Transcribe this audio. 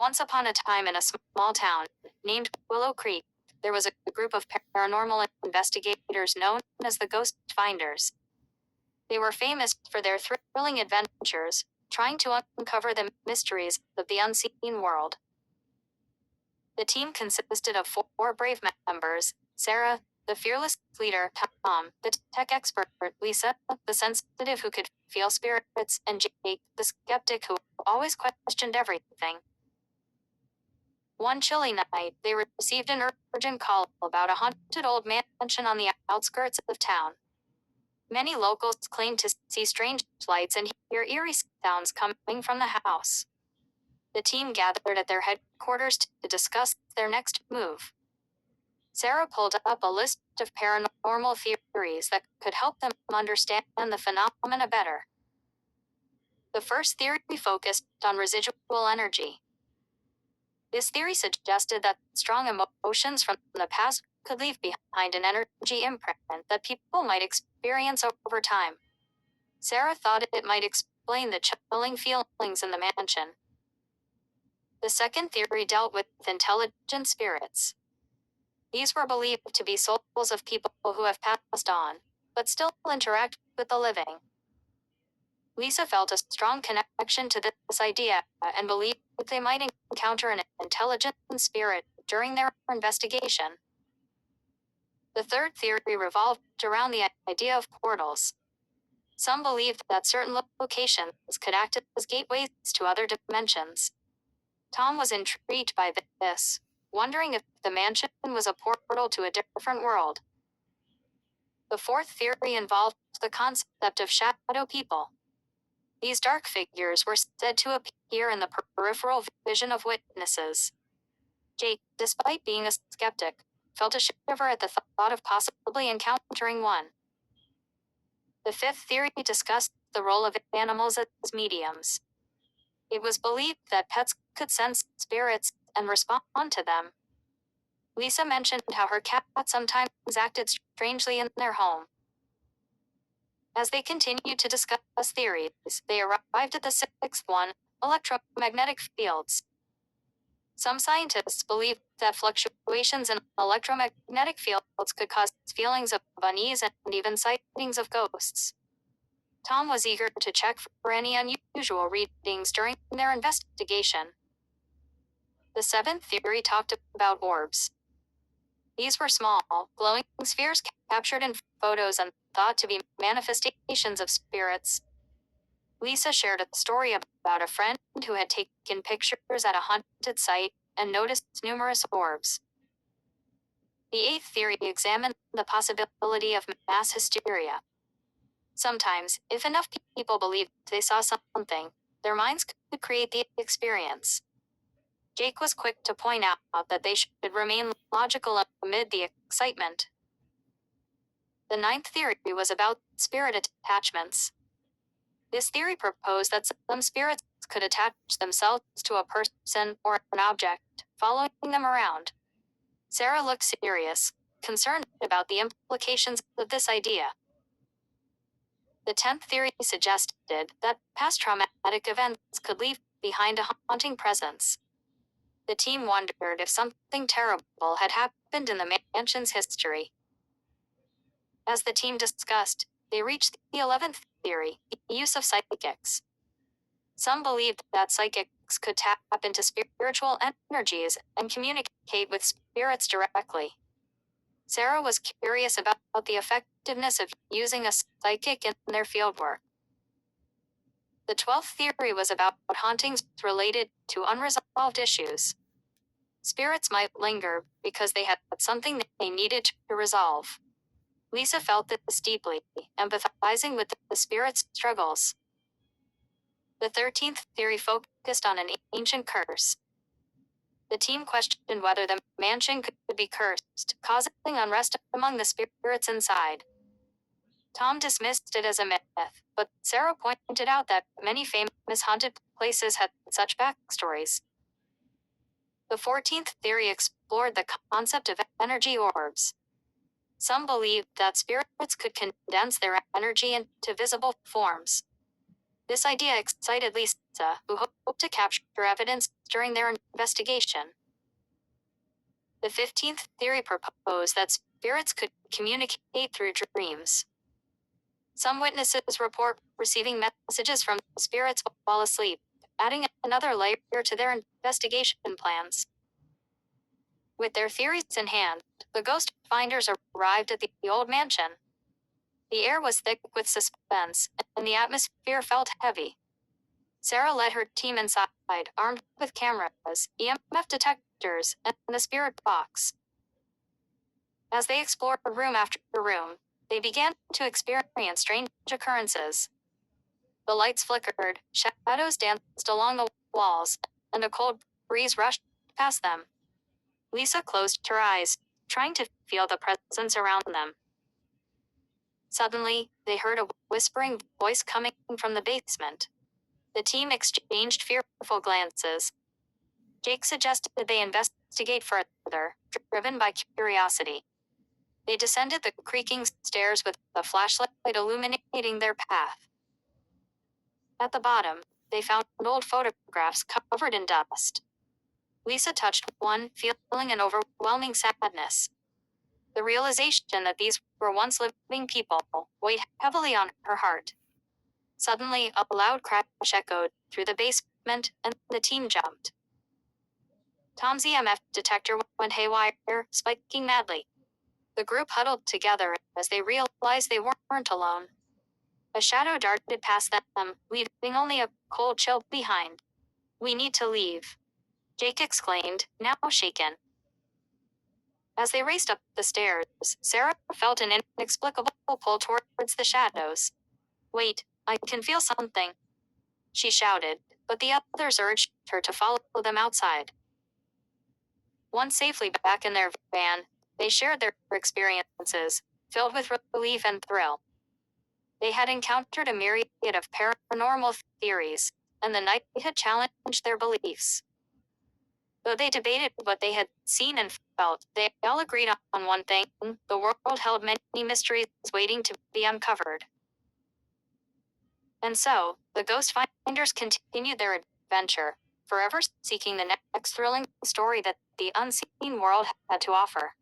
Once upon a time in a small town named Willow Creek, there was a group of paranormal investigators known as the Ghost Finders. They were famous for their thrilling adventures, trying to uncover the mysteries of the unseen world. The team consisted of four brave members: Sarah, the fearless leader; Tom, the tech expert; Lisa, the sensitive who could feel spirits; and Jake, the skeptic who always questioned everything. One chilly night, they received an urgent call about a haunted old mansion on the outskirts of town. Many locals claimed to see strange lights and hear eerie sounds coming from the house. The team gathered at their headquarters to discuss their next move. Sarah pulled up a list of paranormal theories that could help them understand the phenomena better. The first theory focused on residual energy. This theory suggested that strong emotions from the past could leave behind an energy imprint that people might experience over time. Sarah thought it might explain the chilling feelings in the mansion. The second theory dealt with intelligent spirits. These were believed to be souls of people who have passed on, but still interact with the living. Lisa felt a strong connection to this idea and believed they might encounter an intelligent spirit during their investigation. The third theory revolved around the idea of portals. Some believed that certain locations could act as gateways to other dimensions. Tom was intrigued by this, wondering if the mansion was a portal to a different world. The fourth theory involved the concept of shadow people. These dark figures were said to appear in the peripheral vision of witnesses. Jake, despite being a skeptic, felt a shiver at the thought of possibly encountering one. The fifth theory discussed the role of animals as mediums. It was believed that pets could sense spirits and respond to them. Lisa mentioned how her cat sometimes acted strangely in their home. As they continued to discuss theories, they arrived at the sixth one: electromagnetic fields. Some scientists believe that fluctuations in electromagnetic fields could cause feelings of unease and even sightings of ghosts. Tom was eager to check for any unusual readings during their investigation. The seventh theory talked about orbs. These were small, glowing spheres captured in photos and thought to be manifestations of spirits. Lisa shared a story about a friend who had taken pictures at a haunted site and noticed numerous orbs. The eighth theory examined the possibility of mass hysteria. Sometimes, if enough people believed they saw something, their minds could create the experience. Jake was quick to point out that they should remain logical amid the excitement. The ninth theory was about spirit attachments. This theory proposed that some spirits could attach themselves to a person or an object, following them around. Sarah looked serious, concerned about the implications of this idea. The 10th theory suggested that past traumatic events could leave behind a haunting presence. The team wondered if something terrible had happened in the mansion's history. As the team discussed, they reached the 11th theory: the use of psychics. Some believed that psychics could tap into spiritual energies and communicate with spirits directly. Sarah was curious about the effectiveness of using a psychic in their fieldwork. The 12th theory was about hauntings related to unresolved issues. Spirits might linger because they had something they needed to resolve. Lisa felt this deeply, empathizing with the spirit's struggles. The 13th theory focused on an ancient curse. The team questioned whether the mansion could be cursed, causing unrest among the spirits inside. Tom dismissed it as a myth, but Sarah pointed out that many famous haunted places had such backstories. The 14th theory explored the concept of energy orbs. Some believed that spirits could condense their energy into visible forms. This idea excited Lisa, who hoped to capture evidence during their investigation. The 15th theory proposed that spirits could communicate through dreams. Some witnesses report receiving messages from spirits while asleep, adding another layer to their investigation plans. With their theories in hand, the ghost finders arrived at the old mansion. The air was thick with suspense, and the atmosphere felt heavy. Sarah led her team inside, armed with cameras, EMF detectors, and the spirit box. As they explored room after room, they began to experience strange occurrences. The lights flickered, shadows danced along the walls, and a cold breeze rushed past them. Lisa closed her eyes, trying to feel the presence around them. Suddenly, they heard a whispering voice coming from the basement. The team exchanged fearful glances. Jake suggested they investigate further, driven by curiosity. They descended the creaking stairs with a flashlight illuminating their path. At the bottom, they found old photographs covered in dust. Lisa touched one, feeling an overwhelming sadness. The realization that these were once living people weighed heavily on her heart. Suddenly, a loud crash echoed through the basement, and the team jumped. Tom's EMF detector went haywire, spiking madly. The group huddled together as they realized they weren't alone. A shadow darted past them, leaving only a cold chill behind. "We need to leave," Jake exclaimed, now shaken. As they raced up the stairs, Sarah felt an inexplicable pull towards the shadows. "Wait, I can feel something," she shouted, but the others urged her to follow them outside. Once safely back in their van, they shared their experiences, filled with relief and thrill. They had encountered a myriad of paranormal theories, and the night had challenged their beliefs. Though they debated what they had seen and felt, they all agreed on one thing: the world held many mysteries waiting to be uncovered. And so, the Ghost Finders continued their adventure, forever seeking the next thrilling story that the unseen world had to offer.